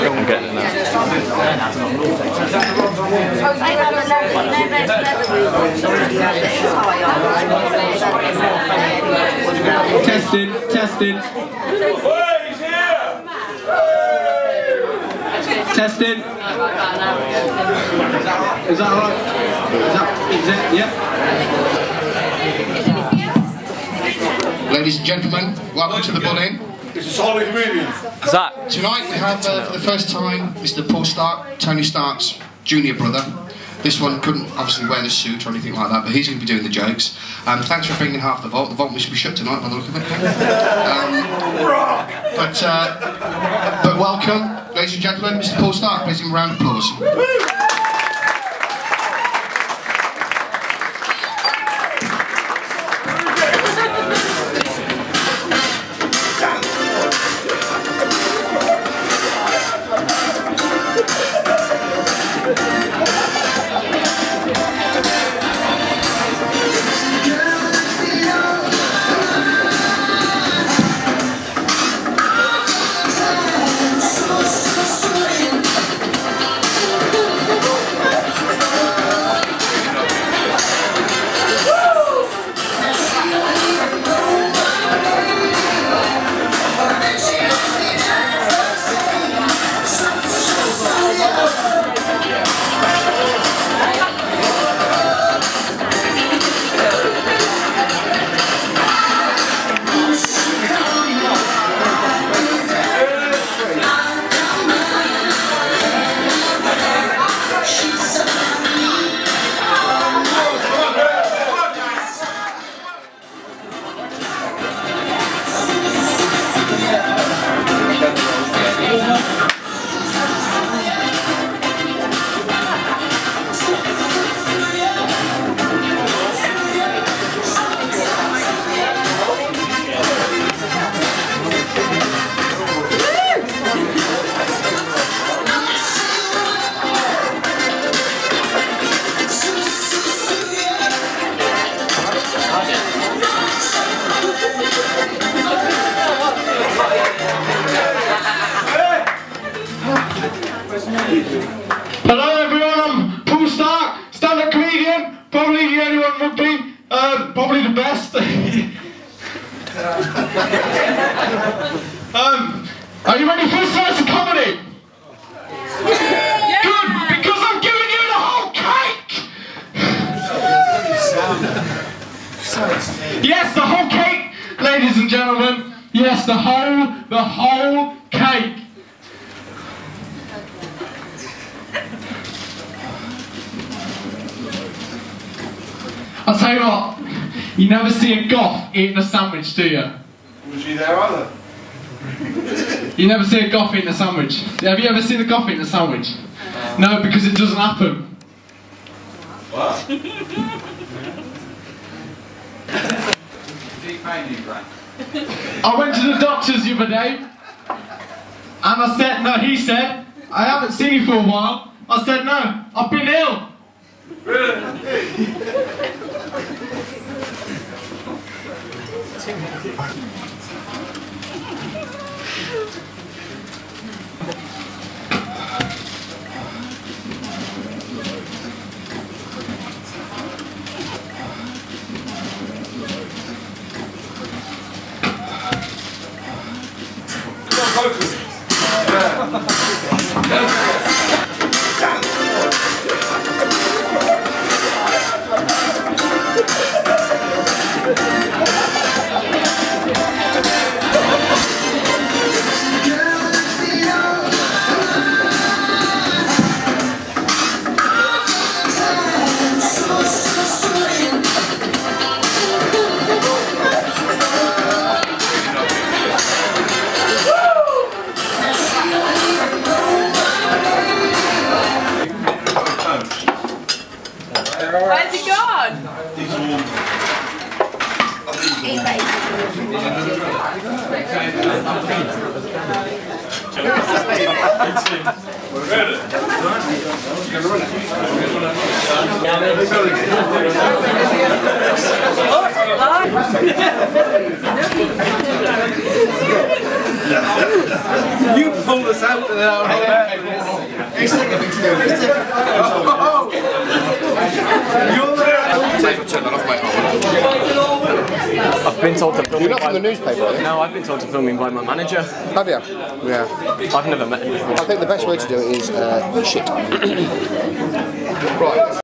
I'm getting that. Testing, testing. Testing. Is that right? Is it? Yeah. Ladies and gentlemen, welcome to the building. It's a solid comedian. Zach. Tonight we have, for the first time, Mr. Paul Stark, Tony Stark's junior brother. This one couldn't obviously wear the suit or anything like that, but he's going to be doing the jokes. Thanks for bringing half the vault. The vault must be shut tonight by the look of it. But welcome, ladies and gentlemen, Mr. Paul Stark. Please give him a round of applause. Hello everyone, I'm Paul Stark, stand-up comedian, probably the only one rugby, probably the best. Are you ready for a slice of comedy? Yeah. Good, because I'm giving you the whole cake! Yes, the whole cake, ladies and gentlemen. Yes, the whole cake. I'll tell you what, you never see a goth eating a sandwich, do you? Was she there either? You never see a goth eating a sandwich. Have you ever seen a goth eating a sandwich? No, because it doesn't happen. What? I went to the doctors the other day, and I said, no, he said, I haven't seen you for a while. I said, no, I've been ill. You pulled us out and then I I've been told to film. You're not from the newspaper, are you? No, I've been told to film him by my manager. Have you? Yeah. I've never met him before. I think the best way to do it is shit. Right.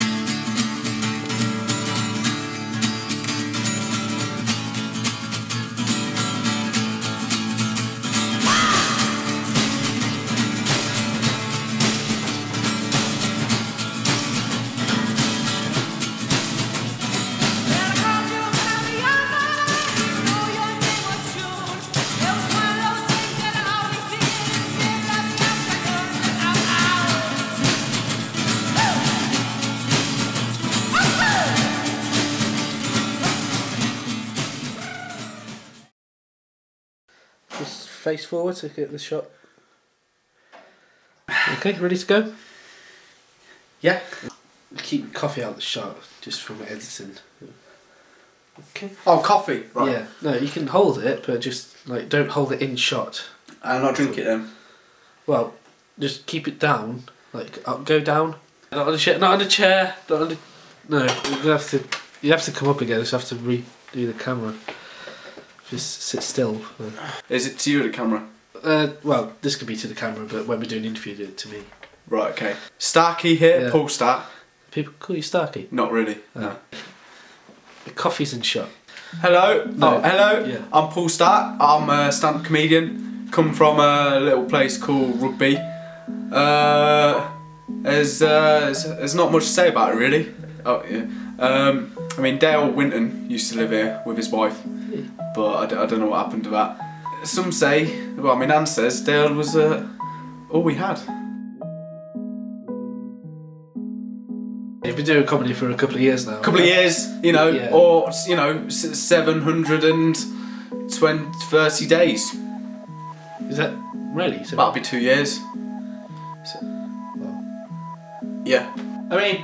Just face forward to get the shot. Okay, ready to go? Yeah. Keep coffee out of the shot, just from editing. Okay. Oh, coffee. Right. Yeah. No, you can hold it, but just like don't hold it in shot. I'll not drink it then. Well, just keep it down. Like go down. Not on a chair. Not on a chair. Not on a, no, you have to. You have to come up again. Just have to redo the camera. Just sit still. Is it to you, the camera? Well, this could be to the camera, but when we're doing an interview, do it to me. Right, okay. Starkey here, Yeah. Paul Stark. People call you Starkey? Not really. No. The coffee's in shot. Hello. No. Oh, hello. Yeah. I'm Paul Stark. I'm a stand-up comedian. Come from a little place called Rugby. There's not much to say about it really. Oh yeah. I mean, Dale Winton used to live here with his wife, but I don't know what happened to that. Some say, well, my nan says Dale was all we had. You've been doing comedy for a couple of years now. A couple of years, you know, Yeah. or you know, 730 days. Is that really? So That'll be 2 years. Yeah. I mean,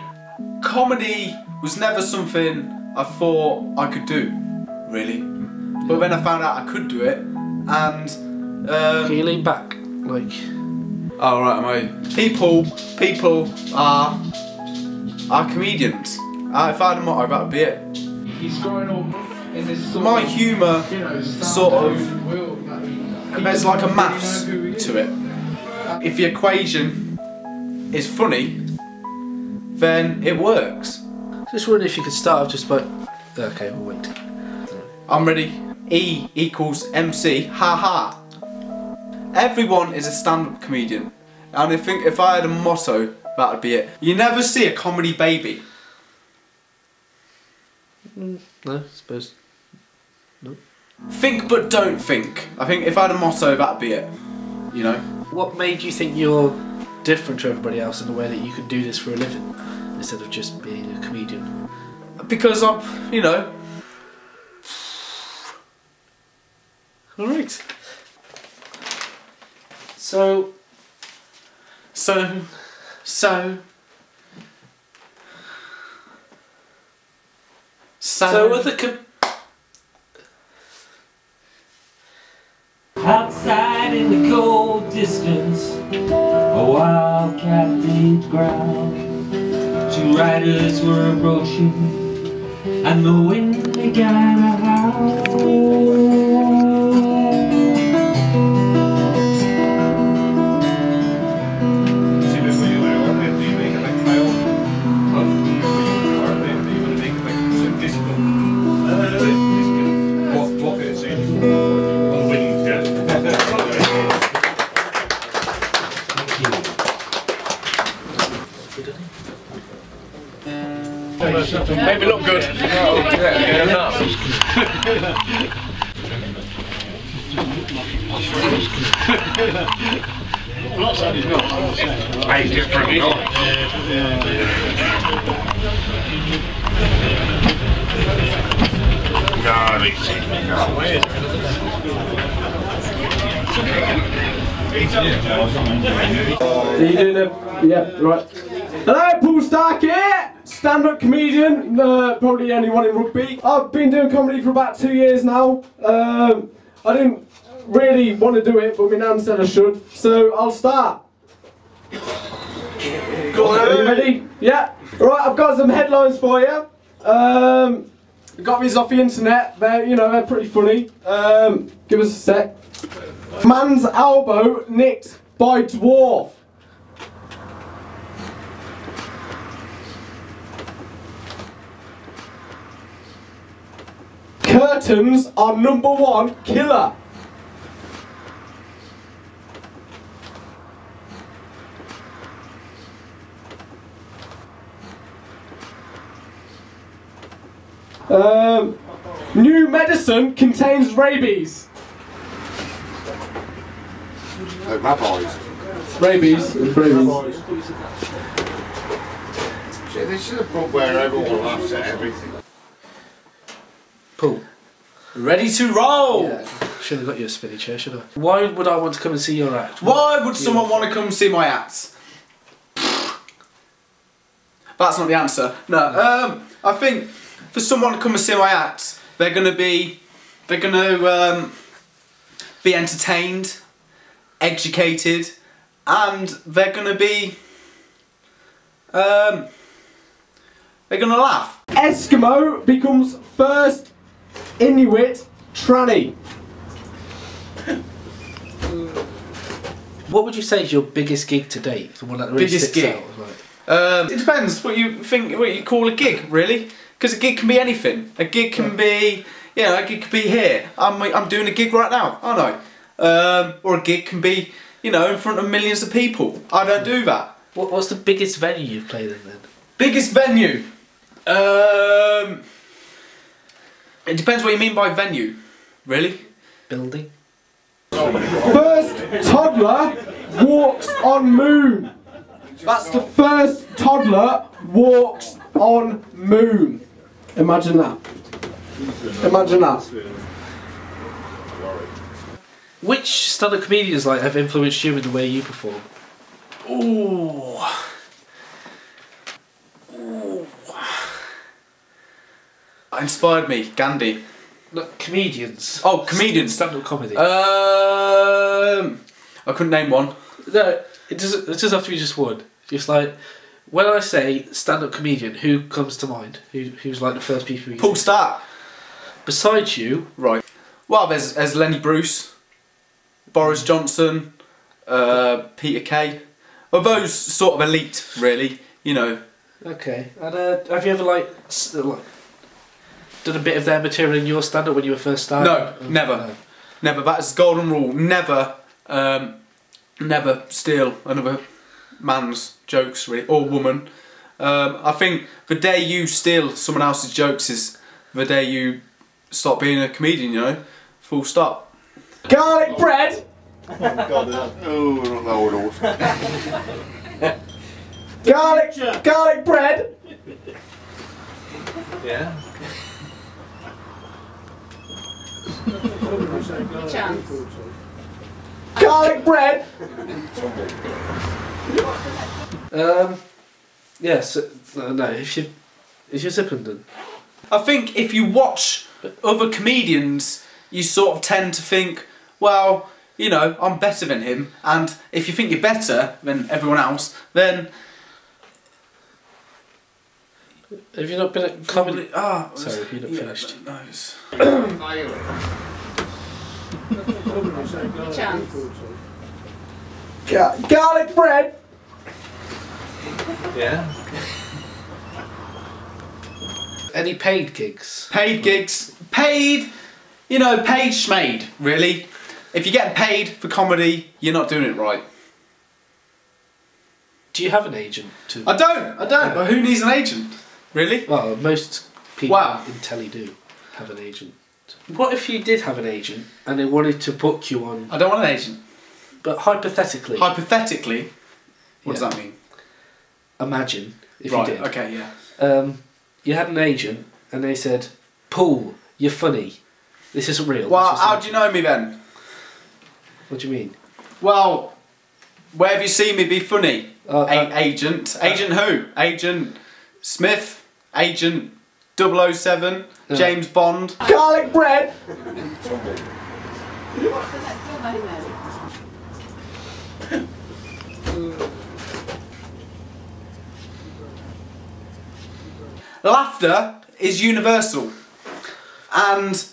comedy was never something I thought I could do, really. But then I found out I could do it, and can you lean back, like? oh right, am I? People are comedians. If I had a motto, that'd be it. He's growing up in this sort My of, humour, you know, sort of, there's like a maths You know who he is. to it. If the equation is funny, then it works. Just wondering if you could start off just by. Okay, we'll wait. I'm ready. E equals MC. Ha ha. Everyone is a stand-up comedian, and I think if I had a motto, that would be it. You never see a comedy baby. No, I suppose. No. Think but don't think. I think if I had a motto, that'd be it. You know. What made you think you're different to everybody else in the way that you could do this for a living instead of just being a comedian? Because I'm, you know. All right. So with the outside in the cold distance, a wildcat beat ground. Two riders were approaching, and the wind began to howl. Maybe look good. Hey, different. God, Are you doing a... Yeah, right. Hello, Paul Stark here! Stand-up comedian, probably the only one in rugby. I've been doing comedy for about 2 years now. I didn't really want to do it, but my nan said I should, so I'll start. Are you ready? Yeah. Right, I've got some headlines for you. Got these off the internet. They're pretty funny. Give us a sec. Man's elbow nicked by dwarf. Curtains are #1 killer. New medicine contains rabies. Rabbis. Rabies. This is a book where everyone laughs at everything. Paul. Ready to roll! Yeah. Should have got you a spinny chair, should I? Why would I want to come and see your act? Why would someone want to come see my act? That's not the answer. No. I think for someone to come and see my act, they're gonna be entertained, educated, and they're gonna laugh. Eskimo becomes first Inuit tranny. What would you say is your biggest gig to date? The one that really Biggest sticks gig? out, like? It depends what you call a gig, really. Because a gig can be anything. A gig can be, a gig could be here. I'm doing a gig right now, aren't I? Or a gig can be, in front of millions of people. I don't do that. What's the biggest venue you've played in then? Biggest venue? It depends what you mean by venue, really. Building? First toddler walks on moon. That's the first toddler walks on moon. Imagine that. Imagine that. Which stand-up comedians have influenced you in the way you perform? Ooh. Inspired me, Gandhi. No, comedians. Oh, comedians. Stand-up comedy. I couldn't name one. No, it doesn't have to be just one. Just when I say stand-up comedian, who comes to mind? Who's the first people you Paul see? Stark. Besides you, Right. Well, there's Lenny Bruce, Boris Johnson, Peter Kay. Well, those sort of elite, really. okay. And have you ever done a bit of their material in your stand-up when you were first starting? No, never. No. Never. That's the golden rule. Never, never steal another man's jokes, really, or woman. I think the day you steal someone else's jokes is the day you stop being a comedian, Full stop. Garlic bread. Oh, God, not those. Garlic bread. Yeah. Garlic bread. Yes. No. Is your zipper done? I think if you watch other comedians, you sort of tend to think, well, I'm better than him, and if you think you're better than everyone else, then Have you not been at comedy? Sorry, you're not finished. No, it's... Garlic bread. Yeah. Any paid gigs? Paid gigs. Paid, paid schmade, really. If you're getting paid for comedy, you're not doing it right. Do you have an agent? I don't. But who needs an agent? Really? Well, most people Wow. in telly do have an agent. What if you did have an agent and they wanted to book you on... I don't want an agent. But hypothetically... Hypothetically? What does that mean? Imagine if Right, you did. okay, yeah. You had an agent and they said, Paul, you're funny. This isn't real. Well, how do you know me then? What do you mean? Well, where have you seen me be funny? Agent. Yeah. Agent who? Agent Smith? Agent 007? Yeah. James Bond? Garlic bread! Laughter is universal, and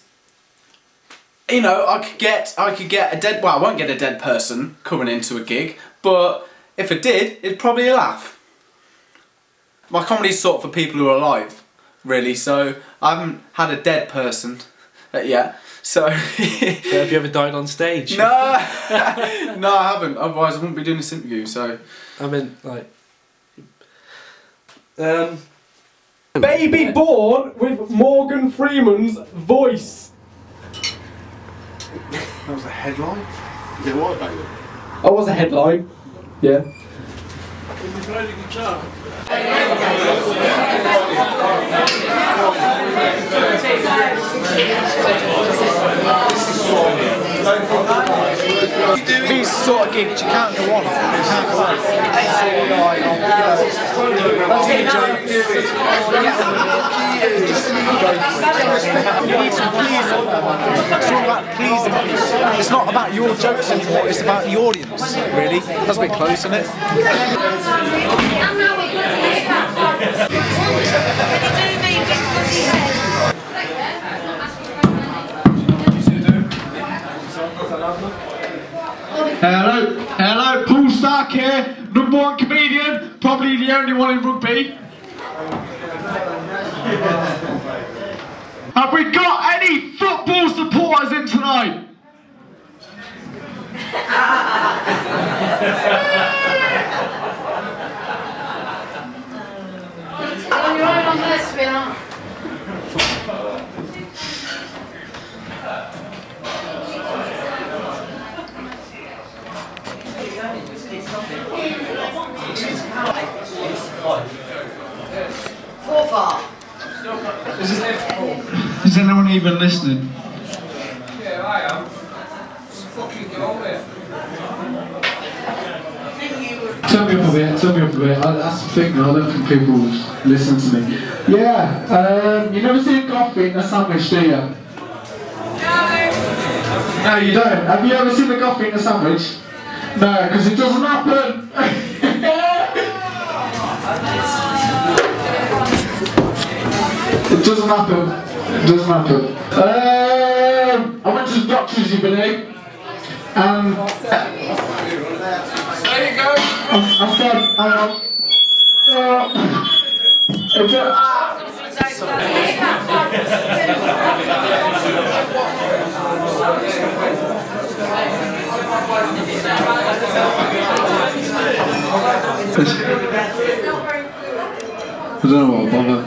you know, I could get a dead. Well, I won't get a dead person coming into a gig, but if I did, it'd probably laugh. My comedy's sort of for people who are alive, really. So I haven't had a dead person yet. So have you ever died on stage? No, no, I haven't. Otherwise, I wouldn't be doing this interview. So I mean, like, baby born with Morgan Freeman's voice. That was a headline? Is it what, baby? That was a headline. Yeah. These sort of gigs, you can't go on. You can't go on. It's all like, you know, that's a joke. You need to please them. It's all about pleasing people. It's not about your jokes anymore, it's about the audience, really. That's a bit close, isn't it? Hello, Paul Stark here, #1 comedian, probably the only one in rugby. Have we got any football supporters in tonight? Is anyone even listening? Yeah, I am. Just fucking get on with it. Turn me up a bit. That's the thing, I don't think people listen to me. Yeah, you never seen coffee in a sandwich, do you? No, you don't. Have you ever seen the coffee in a sandwich? No, because it doesn't happen. It doesn't happen. It doesn't happen. I went to the doctor's the other day, and There you go. I said, I don't know what bother.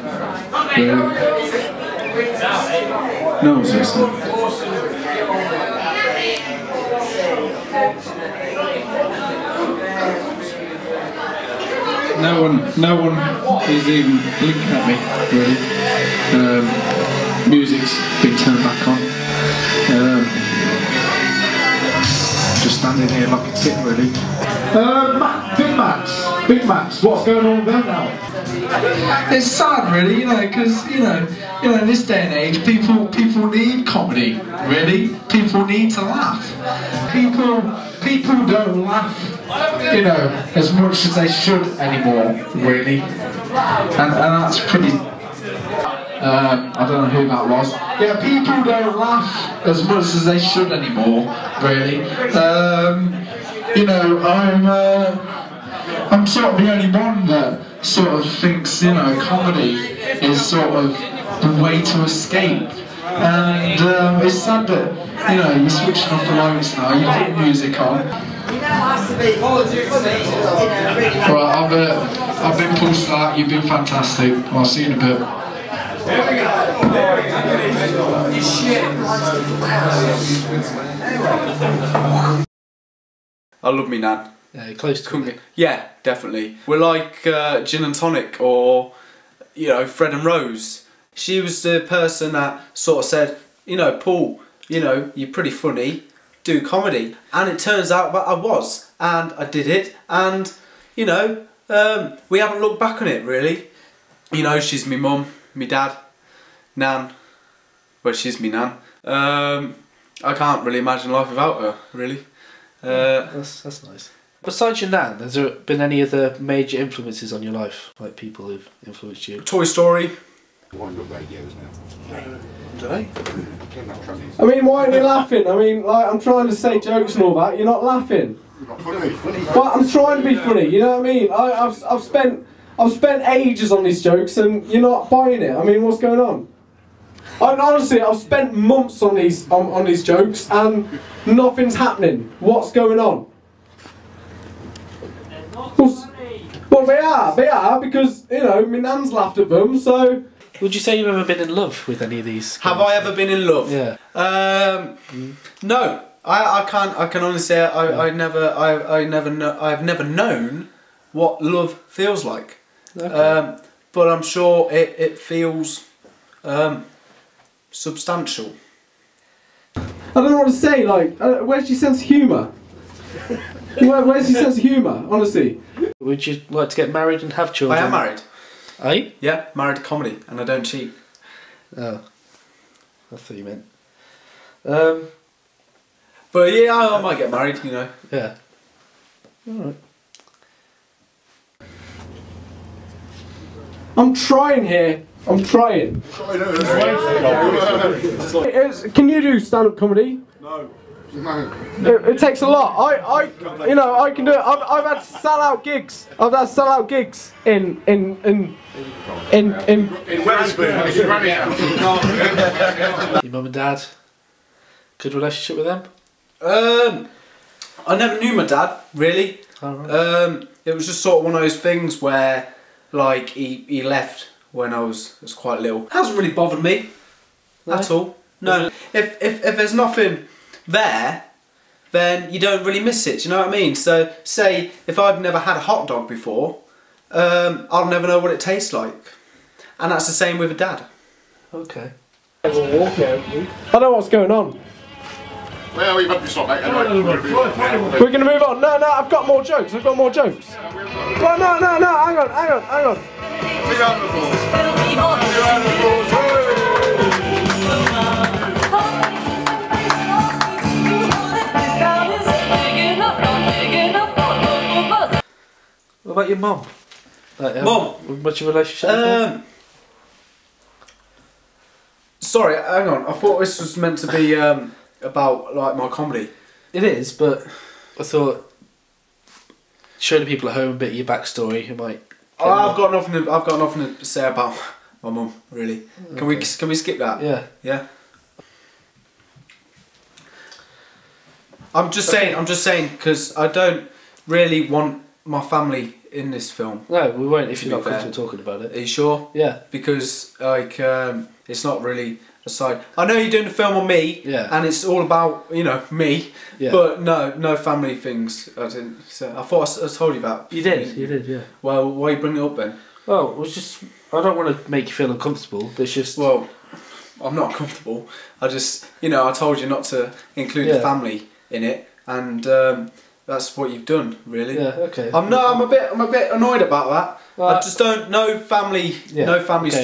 No one's listening. No one is even blinking at me, really. Music's been turned back on. Just standing here like a tit, really. Big Macs, what's going on with them now? It's sad, really, you know, because you know, in this day and age, people need comedy, really. People need to laugh. People don't laugh, you know, as much as they should anymore, really. And that's pretty. I don't know who that was. Yeah, people don't laugh as much as they should anymore, really. You know, I'm sort of the only one that sort of thinks, you know, comedy is sort of the way to escape. And it's sad that, you know, you're switching off the lights now, you put music on. Right, I've been Paul Stark, you've been fantastic. I'll see you in a bit. I love me nan. Yeah, close to me. Yeah, definitely. We're like Gin and Tonic, or you know, Fred and Rose. She was the person that sort of said, you know, Paul, you know, you're pretty funny. do comedy, and it turns out that I was, and I did it, and you know, we haven't looked back on it really. You know, she's me mum, me dad, nan. Well, she's me nan. I can't really imagine life without her, really. That's nice. Besides your nan, has there been any other major influences on your life, like people who've influenced you? Toy Story. I mean, why aren't you laughing? I mean, like, I'm trying to say jokes and all that. You're not laughing. But I'm trying to be funny. You know what I mean? I've spent ages on these jokes, and you're not buying it. I mean, what's going on? Honestly, I've spent months on these jokes, and nothing's happening. What's going on? Well, they are because, you know, my nan's laughed at them, so... Would you say you've ever been in love with any of these? Have I ever been in love? Yeah. No, I can't. I can honestly say I've never known what love feels like. Okay. But I'm sure it feels substantial. I don't know what to say, like, where's your sense of humour? Where's your sense of humour, honestly? Would you like to get married and have children? I am married. Are you? Yeah, married to comedy, and I don't cheat. Oh, I thought you meant. But yeah, I might get married, you know. Yeah. Alright. I'm trying here. I'm trying. Can you do stand-up comedy? No. It takes a lot. You know, I can do it. I've had sell-out gigs. I've had sell-out gigs in Wetherspoon. Your mum and dad? Good relationship with them? I never knew my dad, really. Oh, right. It was just sort of one of those things where, like, he left when I was quite little. It hasn't really bothered me at all. No. If there's nothing there, then you don't really miss it, do you know what I mean? So, say, if I've never had a hot dog before, I'll never know what it tastes like. And that's the same with a dad. Okay. I don't know what's going on. Well, you've had to stop, mate. Anyway, We're gonna move on. No, I've got more jokes. Well, no, hang on. Big round of applause. Big round of applause. What about your mum? Like, Mum? What's your relationship with her? Sorry, hang on. I thought this was meant to be about like my comedy. It is, but I thought show the people at home a bit of your backstory. It might. I've got nothing to say about my mum. Really. Okay. Can we skip that? Yeah. Yeah. I'm just saying because I don't really want my family in this film. No, we won't if you're not fair. comfortable talking about Are it. you sure? Yeah. Because like it's not really a side. I know you're doing a film on me. Yeah. And it's all about, you know, me. Yeah. But no family things. I didn't. So I thought I told you that. You did, yeah. Well, why you bring it up then? Well, it was just I don't want to make you feel uncomfortable. But it's just Well, I'm not comfortable. I just, you know, I told you not to include the family in it, and that's what you've done, really. Yeah. Okay. I'm a bit annoyed about that. I just don't no family stuff. I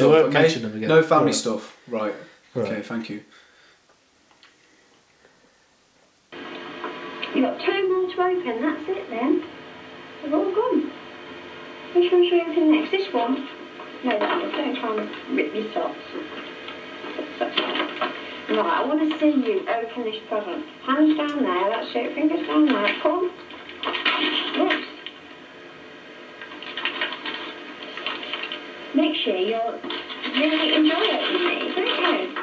won't Okay, mention them again. no family Right. stuff. Right. Right. Okay. Thank you. You've got two more to open, that's it then. They've all gone. Which one should we open next? This one? No, that one. Don't try and rip your socks. Right, I want to see you open this present. Hands down there, that's it. Fingers down there. Come on. Whoops. Make sure you'll really enjoy it with me, don't you?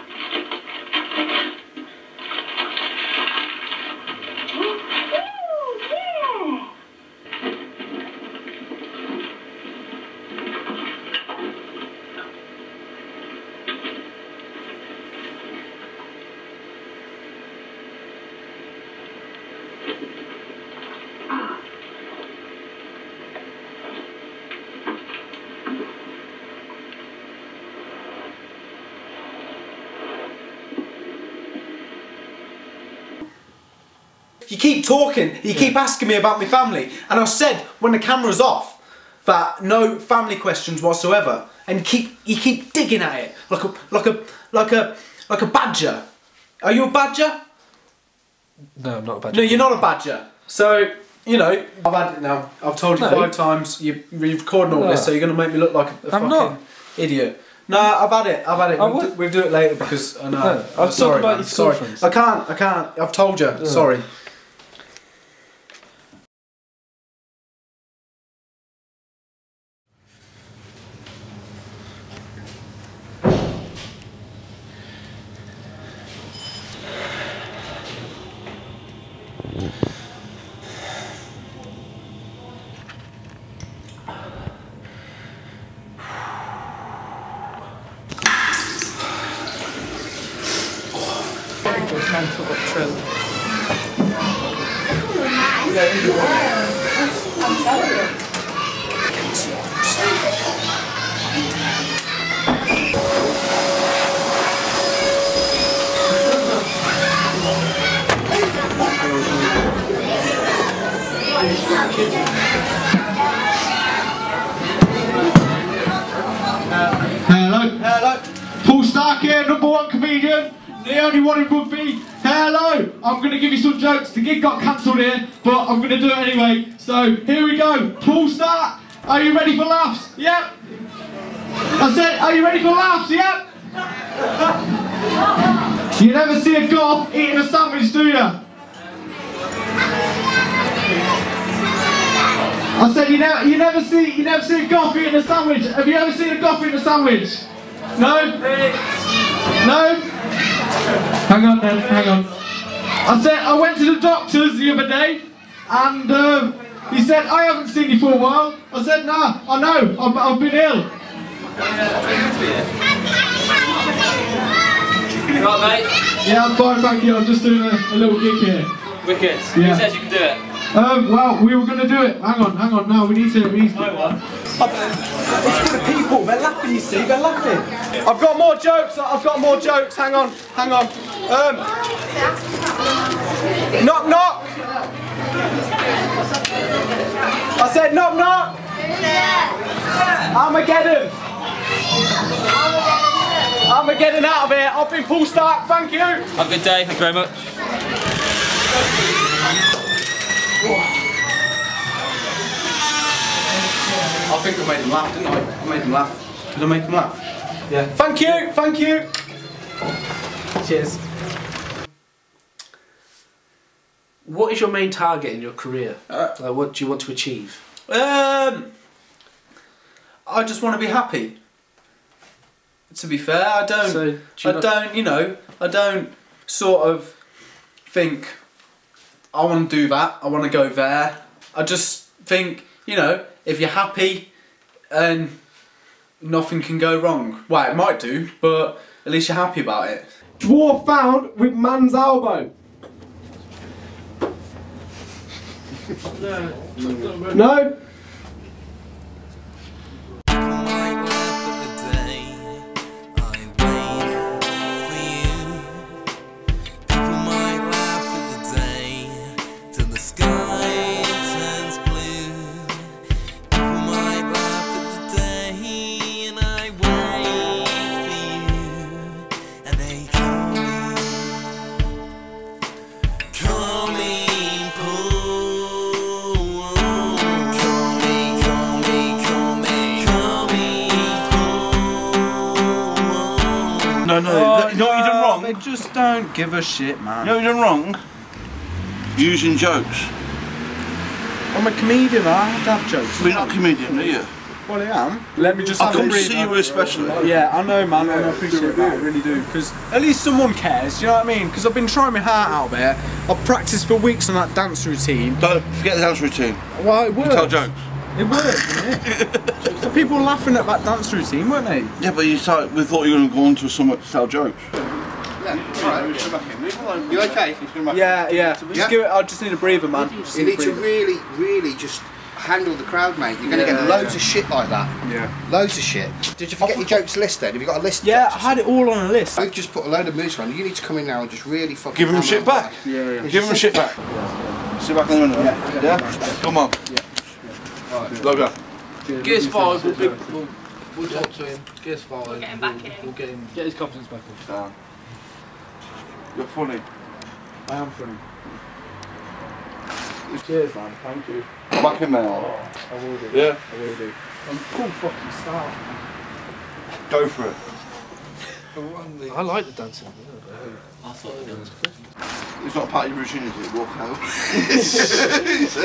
you keep talking, you keep asking me about my family, and I said when the camera's off that no family questions whatsoever, and you keep digging at it like a badger. Are you a badger? No, I'm not a badger. No, you're not a badger. So, you know, I've had it now. I've told you 5 times. You're recording all this, so you're going to make me look like a fucking idiot. No, I've had it. We'll do it later because I know. No, I'm sorry. About your sorry. friends. I can't. I've told you. Sorry. Hello. Paul Stark here, #1 comedian, the only one in rugby. Hello. I'm going to give you some jokes. The gig got cancelled here, but I'm going to do it anyway. So here we go. Paul Stark, are you ready for laughs? Yep. I said, are you ready for laughs? Yep. You never see a goth eating a sandwich, do you? I said you never see a goth eating a sandwich. Have you ever seen a goth eating a sandwich? No? No? Hang on then, hang on. I said I went to the doctors the other day and he said I haven't seen you for a while. I said nah, I know, I've been ill. You alright, mate? Yeah, I'm fine, thank you. I'm just doing a little gig here. Wicked. Yeah. Who says you can do it? Well, we were going to do it. Hang on, no, we need to. It's for the people, they're laughing, you see, they're laughing. I've got more jokes, hang on. Knock knock! I said knock knock! Armageddon! Armageddon out of here, I've been Paul Stark, thank you! Have a good day, thank you very much. I think I made him laugh, didn't I? I made him laugh. Did I make him laugh? Yeah. Thank you! Cheers. What is your main target in your career? What do you want to achieve? I just want to be happy. To be fair, I don't sort of think I want to do that, I want to go there. I just think, you know, if you're happy and nothing can go wrong. Well, it might do, but at least you're happy about it. Dwarf found with man's elbow. No? No, you know what you done wrong? They just don't give a shit, man. You know what you done wrong? Using jokes. I'm a comedian, I have to have jokes. But you're not a comedian, are you? Well, I am. Let me just I come to see you especially. Yeah, I know, man. I appreciate that. I really do. Because at least someone cares, you know what I mean? Because I've been trying my heart out there. I've practiced for weeks on that dance routine. Don't forget the dance routine. Well, it works. You tell jokes. It worked, didn't it? So people were laughing at that dance routine, weren't they? Yeah, but we thought you were going to go on to somewhere to tell jokes. You okay? Yeah. Just give it. I just need a breather, man. You need to really just handle the crowd, mate. You're going to get loads of shit like that. Yeah. Loads of shit. Did you forget your jokes list then? Have you got a list? Yeah, I had it all on a list. We've just put a load of moves around. You need to come in now and just really fucking Give him shit back. Yeah. Give him shit back. Sit back in the window. Yeah? Come on. Logo. Gears 5, we'll talk to him. Gears 5. We'll get him back in. We'll get his confidence back up. You're funny. I am funny. Cheers, man. Thank you. Back in there. I will do. Yeah? I will do. I'm cool fucking style. Go for it. I like the dancing. It's not a party routine, is it? Walk out. See?